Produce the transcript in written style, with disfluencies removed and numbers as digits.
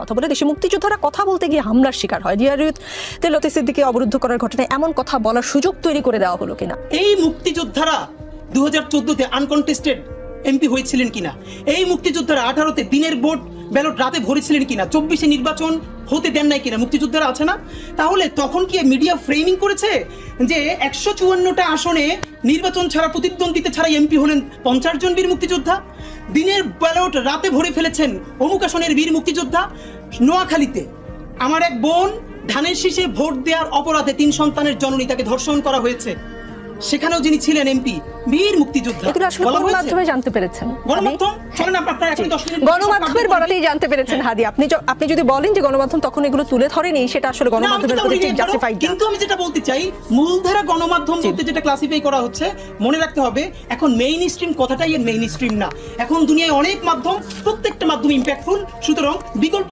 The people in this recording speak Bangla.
কথা বলে দেশে মুক্তিযোদ্ধারা কথা বলতে গিয়ে হামলার শিকার হয়। জিয়ারুতে লতিফ সিদ্দিকীকে অবরুদ্ধ করার ঘটনায় এমন কথা বলার সুযোগ তৈরি করে দেওয়া হলো কিনা? এই মুক্তিযোদ্ধারা 2014-তে আনকনটেস্টেড এমপি হয়েছিলেন কিনা? এই মুক্তিযোদ্ধারা 18-তে দিনের ভোট ব্যালট রাতে ভরেছিলেন কিনা? 24-এ নির্বাচন হতে দেন নাই কিনা? মুক্তিযোদ্ধারা আছে না? তাহলে তখন কি মিডিয়া ফ্রেমিং করেছে যে 154টা আসনে নির্বাচন ছাড়া, প্রতিদ্বন্দ্বিতা ছাড়া এমপি হলেন 50 জন বীর মুক্তিযোদ্ধা? দিনের ব্যালট রাতে ভরে ফেলেছেন অমুক আসনের বীর মুক্তিযোদ্ধা। নোয়াখালীতে আমার এক বোন ধানের শীষে ভোট দেওয়ার অপরাধে 3 সন্তানের জননী, তাকে ধর্ষণ করা হয়েছে, সেখানেও যিনি ছিলেন এমপি বীর মুক্তিযোদ্ধা। এগুলো আসলে কোন মাধ্যমে জানতে পেরেছেন? গণমাধ্যম, চলেন আপনারা এখন 10 মিনিট গণমাধ্যমের বলাতেই জানতে পেরেছেন হাদি। আপনি যদি বলেন যে গণমাধ্যম তখন এগুলো তুলে ধরেনি, সেটা আসলে গণমাধ্যমের প্রতি জাস্টিফাইড। কিন্তু আমি যেটা বলতে চাই, মূলধারা গণমাধ্যম বলতে যেটা ক্লাসিফাই করা হচ্ছে, মনে রাখতে হবে এখন মেইন স্ট্রিম কথাটাই এর মেইন স্ট্রিম না। এখন দুনিয়ায় অনেক মাধ্যম, প্রত্যেকটা মাধ্যম ইম্প্যাক্টফুল, সুতরাং বিকল্প